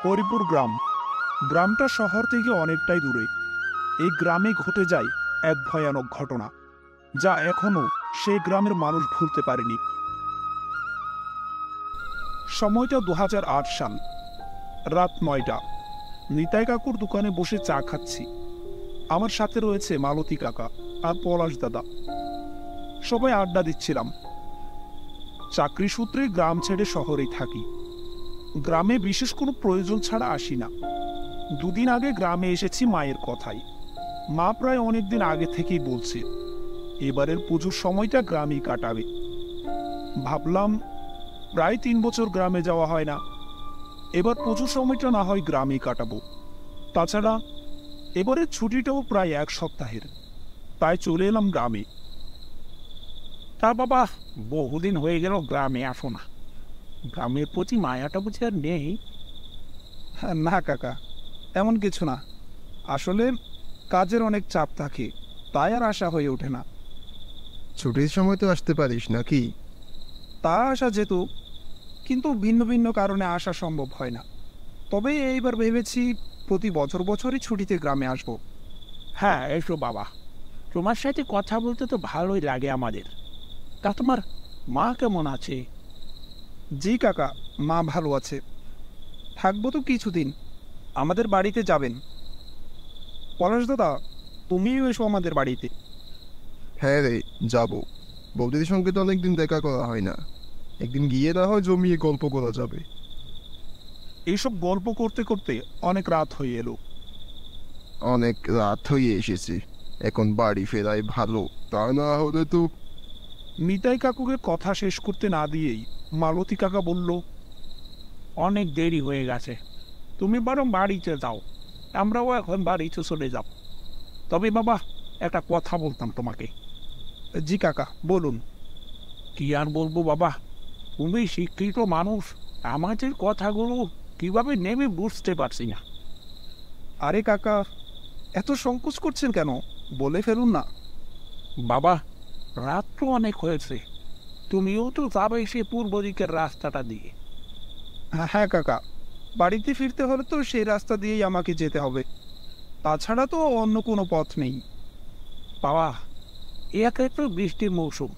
হরিপুর গ্রাম। গ্রামটা শহর থেকে অনেকটাই দূরে। এই গ্রামে ঘটে যায় এক ভয়ানক ঘটনা, যা এখনো সেই গ্রামের মানুষ ভুলতে পারেনি। সময়টা 2008 সাল, রাত 9টা। নিতাই কাকুর দোকানে বসে চা খাচ্ছি। আমার সাথে রয়েছে মালতী কাকা আর পলাশ দাদা। সবাই আড্ডা দিচ্ছিলাম। চাকরি সূত্রে গ্রাম ছেড়ে শহরেই থাকি। গ্রামে বিশেষ কোনো প্রয়োজন ছাড়া আসি না। দুদিন আগে গ্রামে এসেছি মায়ের কথায়। মা প্রায় অনেকদিন আগে থেকেই বলছে এবারের পুজোর সময়টা গ্রামেই কাটাবে। ভাবলাম প্রায় 3 বছর গ্রামে যাওয়া হয় না, এবার পুজোর সময়টা না হয় গ্রামেই কাটাবো। তাছাড়া এবারের ছুটিটাও প্রায় 1 সপ্তাহের, তাই চলে এলাম গ্রামে। তা বাবা, বহুদিন হয়ে গেল গ্রামে আসো না। গ্রামের প্রতি মায়াটা বুঝি আর নেই? না কাকা, এমন কিছু না। আসলে কাজের অনেক চাপ থাকে, তাই আর আসা হয়ে ওঠে না। ছুটির সময় তো আসতে পারিস নাকি? তা আসা যেত, কিন্তু ভিন্ন ভিন্ন কারণে আসা সম্ভব হয় না। তবে এইবার ভেবেছি প্রতি বছর বছরই ছুটিতে গ্রামে আসব। হ্যাঁ, এসো বাবা, তোমার সাথে কথা বলতে তো ভালোই লাগে আমাদের। তা তোমার মা কেমন আছে? জি কাকা, মা ভালো আছে। থাকবো তো কিছুদিন, আমাদের বাড়িতে যাবেন। পলাশ দাদা, তুমিও এসো আমাদের বাড়িতে। হ্যাঁ রে, যাবো। বৌদির সঙ্গে তো অনেকদিন দেখা করা হয় না, একদিন গিয়ে না হয় জমিয়ে গল্প করা যাবে। এইসব গল্প করতে করতে অনেক রাত হয়ে এলো। অনেক রাত হয়ে এসেছে, এখন বাড়ি ফেরাই ভালো, তা না হলে তো। নিতাই কাকুকে কথা শেষ করতে না দিয়েই মালতী কাকা বলল, অনেক দেরি হয়ে গেছে, তুমি বরং বাড়িতে যাও, আমরাও এখন বাড়িতে চলে যাব। তবে বাবা, একটা কথা বলতাম তোমাকে। জি কাকা, বলুন। কি আর বলবো বাবা, তুমি শিক্ষিত মানুষ, আমাদের কথাগুলো কিভাবে নেবে বুঝতে পারছি না। আরে কাকা, এত সংকোচ করছেন কেন? বলে ফেলুন না। বাবা, রাত তো অনেক হয়েছে, তুমিও তো যাবে সে পূর্ব দিকের রাস্তাটা দিয়ে। হ্যাঁ কাকা, বাড়িতে ফিরতে হলে তো সেই রাস্তা দিয়েই আমাকে যেতে হবে, তাছাড়া তো অন্য কোনো পথ নেই। বাবা, একে তো বৃষ্টির মৌসুম,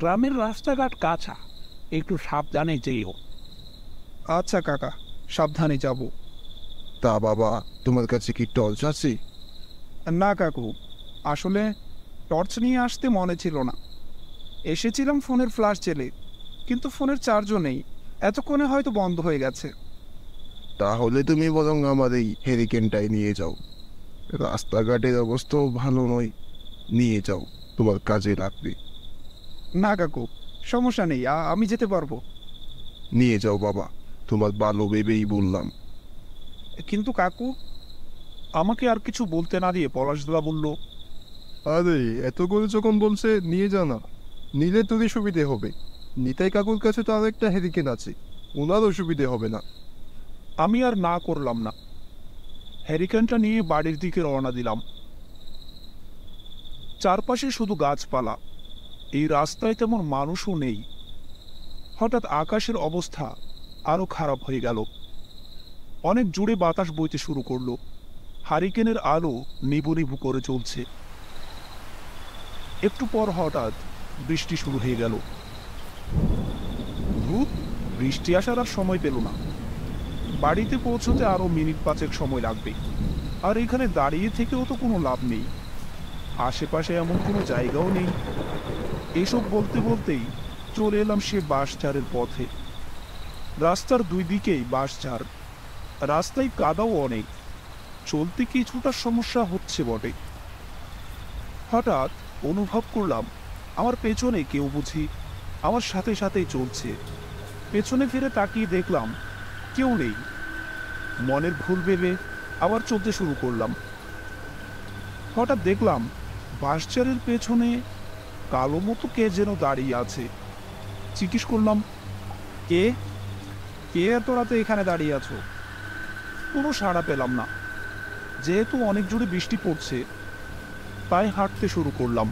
গ্রামের রাস্তাঘাট কাঁচা, একটু সাবধানে যেও। আচ্ছা কাকা, সাবধানে যাব। তা বাবা, তোমার কাছে কি টর্চ আছে? না কাকু, আসলে টর্চ নিয়ে আসতে মনে ছিল না। এসেছিলাম ফোনের ফ্ল্যাশ জেলে, কিন্তু ফোনের চার্জও নেই, এতক্ষণে হয়তো বন্ধ হয়ে গেছে। তাহলে তুমি বরং আমার এই হেরিকেনটাই নিয়ে যাও, রাস্তাঘাটের অবস্থাও ভালো নয়, নিয়ে যাও, তোমার কাজে লাগবে। না কাকু, সমস্যা নেই, আমি যেতে পারবো। নিয়ে যাও বাবা, তোমার ভালো ভেবেই বললাম। কিন্তু কাকু। আমাকে আর কিছু বলতে না দিয়ে পলাশদাদা বলল, আরে এত করে যখন বলছে নিয়ে যা না, নিলে তোরই সুবিধে হবে। নিতাই কাকুর কাছে তো আর একটা হেরিকেন আছে, ওনারও সুবিধে হবে না। আমি আর না করলাম না। হ্যারিকেনটা নিয়ে বাড়ির দিকে রওনা দিলাম। চারপাশে শুধু গাছপালা, এই রাস্তায় তেমন মানুষও নেই। হঠাৎ আকাশের অবস্থা আরো খারাপ হয়ে গেল। অনেক জোরে বাতাস বইতে শুরু করলো। হারিকেনের আলো নিভু নিভু করে চলছে। একটু পর হঠাৎ বৃষ্টি শুরু হয়ে গেল। ধূপ, বৃষ্টি আসার আর সময় পেল না। বাড়িতে পৌঁছতে আরো মিনিট 5 সময় লাগবে, আর এখানে দাঁড়িয়ে থেকেও তো কোনো লাভ নেই। আশেপাশে এমন কোনো জায়গাও নেই। এসব বলতে বলতেই চলে এলাম সে বাঁশঝাড়ের পথে। রাস্তার 2 দিকেই বাঁশঝাড়, রাস্তায় কাদাও অনেক, চলতে কিছুটা সমস্যা হচ্ছে বটে। হঠাৎ অনুভব করলাম আমার পেছনে কেউ বুঝি আমার সাথে সাথেই চলছে। পেছনে ফিরে তাকিয়ে দেখলাম কেউ নেই। মনের ভুল ভেবে আবার চলতে শুরু করলাম। হঠাৎ দেখলাম বাঁশঝাড়ের পেছনে কালো মতো কে যেন দাঁড়িয়ে আছে। জিজ্ঞেস করলাম, কে কে এত রাতে এখানে দাঁড়িয়ে আছো? কোনো সাড়া পেলাম না। যেহেতু অনেক জোরে বৃষ্টি পড়ছে, তাই হাঁটতে শুরু করলাম।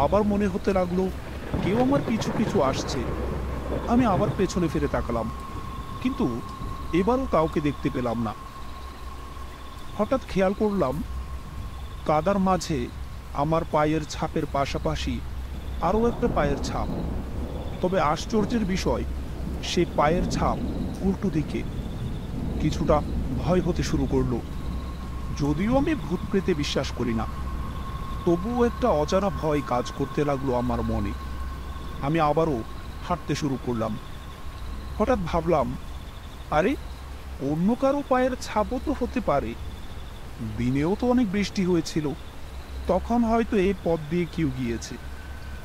আবার মনে হতে লাগলো কেউ আমার পিছু পিছু আসছে। আমি আবার পেছনে ফিরে তাকালাম, কিন্তু এবারও কাউকে দেখতে পেলাম না। হঠাৎ খেয়াল করলাম কাদার মাঝে আমার পায়ের ছাপের পাশাপাশি আরও একটা পায়ের ছাপ। তবে আশ্চর্যের বিষয়, সেই পায়ের ছাপ উল্টো দিকে। কিছুটা ভয় হতে শুরু করলো। যদিও আমি ভূত প্রেতে বিশ্বাস করি না, তবুও একটা অজানা ভয় কাজ করতে লাগলো আমার মনে। আমি আবারও হাঁটতে শুরু করলাম। হঠাৎ ভাবলাম, আরে অন্য কারো পায়ের ছাপও তো হতে পারে। দিনেও তো অনেক বৃষ্টি হয়েছিল, তখন হয়তো এই পথ দিয়ে কেউ গিয়েছে,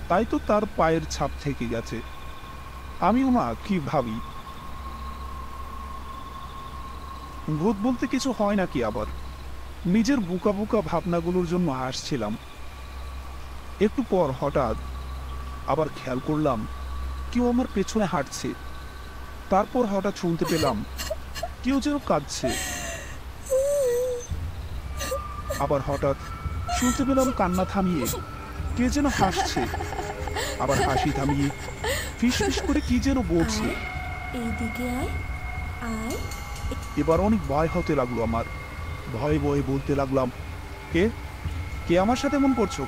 তাই তো তার পায়ের ছাপ থেকে গেছে। আমিও না কি ভাবি, ভূত বলতে কিছু হয় নাকি? আবার নিজের বুকা বুকা ভাবনাগুলোর জন্য হাসছিলাম। একটু পর হঠাৎ আবার খেয়াল করলাম কেউ আমার পেছনে হাঁটছে। তারপর হঠাৎ শুনতে পেলাম কেউ যেন কাঁদছে। আবার হঠাৎ শুনতে পেলাম কান্না থামিয়ে কে যেন হাসছে। আবার হাসি থামিয়ে ফিস ফিস করে কি যেন বলছে। এইদিকে আয়, আয়। এবার অনেক ভয় হতে লাগলো আমার। ভয়ে ভয়ে বলতে লাগলাম, কে কে আমার সাথে এমন করছো?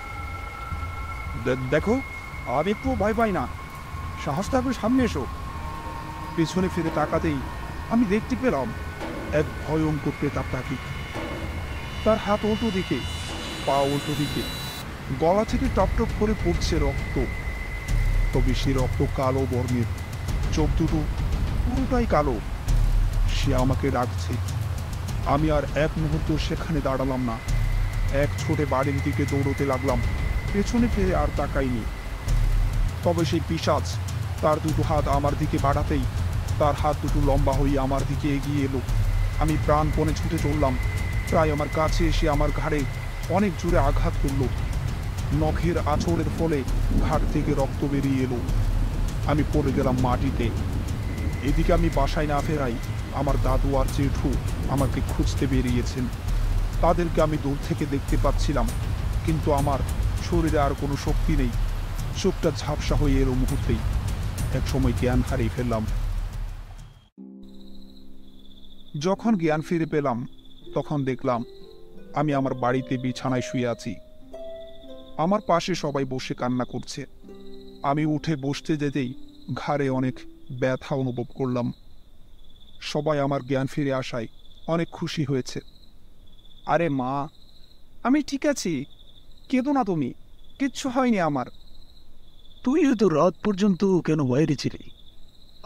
দেখো, আর একটু ভয় পাই না, সাহস থাকলে সামনে এসো। পেছনে ফিরে তাকাতেই আমি দেখতে পেলাম এক ভয়ঙ্কর প্রেতাত্মাকে। তার হাত উল্টো দিকে, পা উল্টো দিকে, গলা থেকে টপ টপ করে পড়ছে রক্ত। তবে সে রক্ত কালো বর্ণের, চোখ দুটো পুরোটাই কালো। সে আমাকে ডাকছে। আমি আর এক মুহূর্ত সেখানে দাঁড়ালাম না। এক ছোটে বাড়ির দিকে দৌড়তে লাগলাম। পেছনে ফিরে আর তাকাইনি। তবে সেই পিশাচ তার দুটো হাত আমার দিকে বাড়াতেই তার হাত দুটো লম্বা হয়ে আমার দিকে এগিয়ে এলো। আমি প্রাণপণে ছুটে চললাম। প্রায় আমার কাছে এসে আমার ঘাড়ে অনেক জোরে আঘাত করলো। নখের আঁচড়ের ফলে ঘাড় থেকে রক্ত বেরিয়ে এলো। আমি পড়ে গেলাম মাটিতে। এদিকে আমি বাসায় না ফেরাই আমার দাদু আর জেঠু আমাকে খুঁজতে বেরিয়েছেন। তাদেরকে আমি দূর থেকে দেখতে পাচ্ছিলাম, কিন্তু আমার শরীরে আর কোনো শক্তি নেই। চোখটা ঝাপসা হয়ে এলো মুহূর্তেই। একসময় জ্ঞান হারিয়ে ফেললাম। যখন জ্ঞান ফিরে পেলাম তখন দেখলাম আমি আমার বাড়িতে বিছানায় শুয়ে আছি। আমার পাশে সবাই বসে কান্না করছে। আমি উঠে বসতে যেতেই ঘাড়ে অনেক ব্যথা অনুভব করলাম। সবাই আমার জ্ঞান ফিরে আসায় অনেক খুশি হয়েছে। আরে মা, আমি ঠিক আছি, কেঁদো না তুমি, কিচ্ছু হয়নি আমার। তুই এত রাত পর্যন্ত কেন বাইরে ছিলি?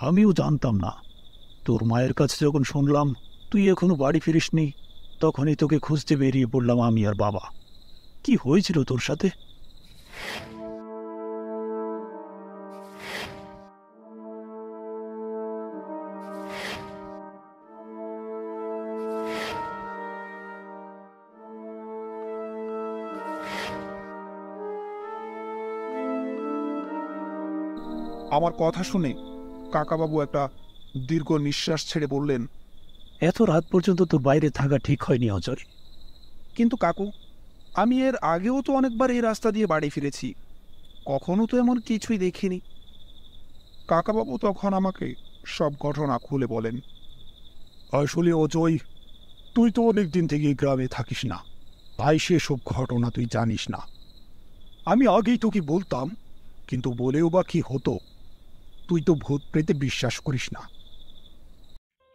আমিও জানতাম না। তোর মায়ের কাছে যখন শুনলাম তুই এখনো বাড়ি ফিরিসনি, তখনই তোকে খুঁজতে বেরিয়ে পড়লাম আমি আর বাবা। কি হয়েছিল তোর সাথে? আমার কথা শুনে কাকাবাবু একটা দীর্ঘ নিঃশ্বাস ছেড়ে বললেন, এত রাত পর্যন্ত তোর বাইরে থাকা ঠিক হয়নি অজয়। কিন্তু কাকু, আমি এর আগেও তো অনেকবার এই রাস্তা দিয়ে বাড়ি ফিরেছি, কখনো তো এমন কিছুই দেখিনি। কাকাবাবু তখন আমাকে সব ঘটনা খুলে বলেন। আসলে অজয়, তুই তো অনেক দিন থেকে গ্রামে থাকিস না, তাই সেসব ঘটনা তুই জানিস না। আমি আগেই তোকে বলতাম, কিন্তু বলেও বা কি হতো? তুই তো ভূত প্রেতে বিশ্বাস করিস না।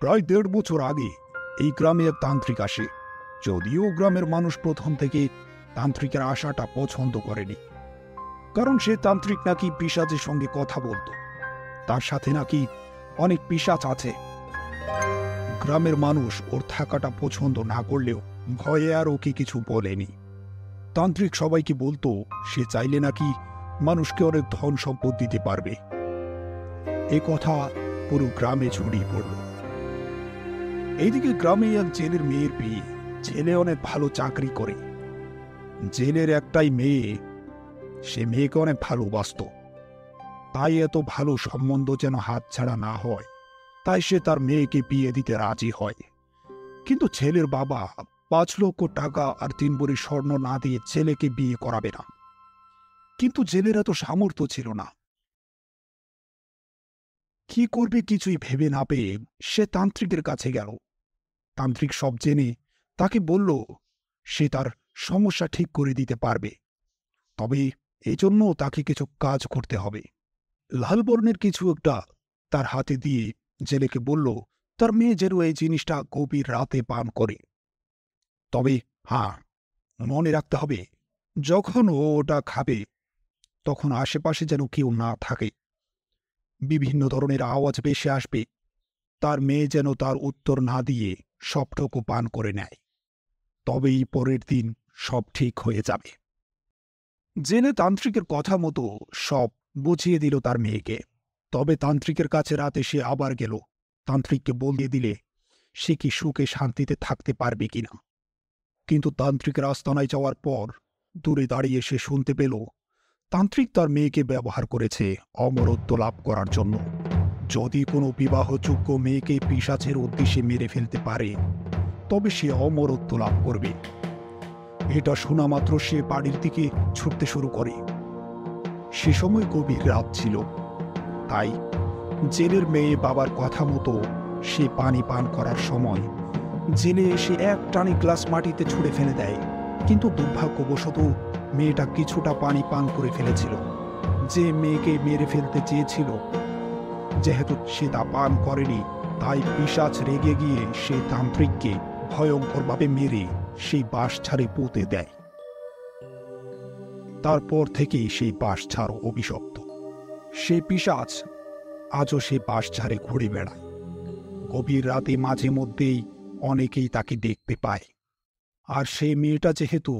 প্রায় 1.5 বছর আগে এই গ্রামে এক তান্ত্রিক আসে। যদিও গ্রামের মানুষ প্রথম থেকে তান্ত্রিকের আশাটা পছন্দ করেনি, কারণ সে তান্ত্রিক নাকি পিশাচের সঙ্গে কথা বলতো। তার সাথে নাকি অনেক পিশাচ আছে। গ্রামের মানুষ ওর থাকাটা পছন্দ না করলেও ভয়ে আর ওকে কিছু বলেনি। তান্ত্রিক সবাইকে বলতো সে চাইলে নাকি মানুষকে অনেক ধন সম্পদ দিতে পারবে। এ কথা পুরো গ্রামে ছড়িয়ে পড়ল। এইদিকে গ্রামে এক জেলের মেয়ের বিয়ে। ছেলে অনেক ভালো চাকরি করে। জেলের একটাই মেয়ে, সে মেয়েকে অনেক ভালোবাসত। তাই এত ভালো সম্বন্ধ যেন হাতছাড়া না হয়, তাই সে তার মেয়েকে বিয়ে দিতে রাজি হয়। কিন্তু ছেলের বাবা 5 লক্ষ টাকা আর 3 ভরি স্বর্ণ না দিয়ে ছেলেকে বিয়ে করাবে না। কিন্তু জেলের এত সামর্থ্য ছিল না। কি করবে কিছুই ভেবে না পেয়ে সে তান্ত্রিকের কাছে গেল। তান্ত্রিক সব জেনে তাকে বলল সে তার সমস্যা ঠিক করে দিতে পারবে, তবে এজন্য তাকে কিছু কাজ করতে হবে। লাল বর্ণের কিছু একটা তার হাতে দিয়ে জেলেকে বলল তার মেয়ে যেন এই জিনিসটা গভীর রাতে পান করে। তবে হ্যাঁ, মনে রাখতে হবে যখন ও ওটা খাবে তখন আশেপাশে যেন কেউ না থাকে। বিভিন্ন ধরনের আওয়াজ ভেসে আসবে, তার মেয়ে যেন তার উত্তর না দিয়ে সবটুকু পান করে নেয়। তবেই পরের দিন সব ঠিক হয়ে যাবে। জেনে তান্ত্রিকের কথা মতো সব বুঝিয়ে দিল তার মেয়েকে। তবে তান্ত্রিকের কাছে রাতে সে আবার গেল। তান্ত্রিককে বলিয়ে দিলে সে কি সুখে শান্তিতে থাকতে পারবে কিনা। কিন্তু তান্ত্রিকের আস্তানায় যাওয়ার পর দূরে দাঁড়িয়ে সে শুনতে পেল তান্ত্রিক তার মেয়েকে ব্যবহার করেছে অমরত্ব লাভ করার জন্য। যদি কোনো বিবাহযোগ্য মেয়েকে পিশাচের উদ্দেশ্যে মেরে ফেলতে পারে তবে সে অমরত্ব লাভ করবে। এটা শোনা মাত্র সে বাড়ির দিকে ছুটতে শুরু করে। সে সময় গভীর রাত ছিল, তাই জেলের মেয়ে বাবার কথা মতো সে পানি পান করার সময় জেলে এসে এক টানি গ্লাস মাটিতে ছুঁড়ে ফেলে দেয়। কিন্তু দুর্ভাগ্যবশত মেয়েটা কিছুটা পানি পান করে ফেলেছিল। যে মেয়েকে মেরে ফেলতে চেয়েছিল, যেহেতু সে তা পান করেনি, তাই পিশাচ রেগে গিয়ে সে তান্ত্রিককে ভয়ঙ্করভাবে মেরে সেই বাঁশঝাড়ে পুঁতে দেয়। তারপর থেকেই সেই বাঁশঝাড় অভিশপ্ত। সেই পিশাচ আজও সে বাঁশঝাড়ে ঘুরে বেড়ায়। গভীর রাতে মাঝে মধ্যেই অনেকেই তাকে দেখতে পায়। আর সেই মেয়েটা যেহেতু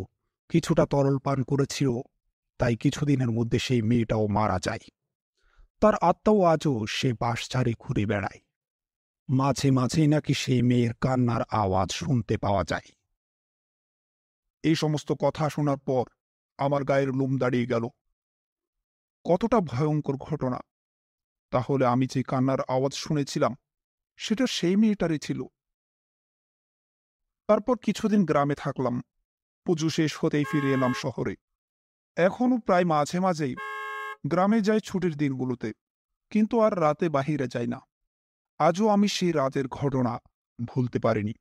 কিছুটা তরল পান করেছিল, তাই কিছুদিনের মধ্যে সেই মেয়েটাও মারা যায়। তার আত্মাও আজও সে বাঁশঝাড়ে ঘুরে বেড়ায়। মাঝে মাঝে নাকি সেই মেয়ের কান্নার আওয়াজ শুনতে পাওয়া যায়। এই সমস্ত কথা শোনার পর আমার গায়ের লোম দাঁড়িয়ে গেল। কতটা ভয়ঙ্কর ঘটনা! তাহলে আমি যে কান্নার আওয়াজ শুনেছিলাম সেটা সেই মেয়েটারই ছিল। তারপর কিছুদিন গ্রামে থাকলাম। পুজো শেষ হতেই ফিরে এলাম শহরে। এখনো প্রায় মাঝে মাঝেই গ্রামে যাই ছুটির দিনগুলোতে, কিন্তু আর রাতে বাহিরে যাই না। আজও আমি সেই রাতের ঘটনা ভুলতে পারিনি।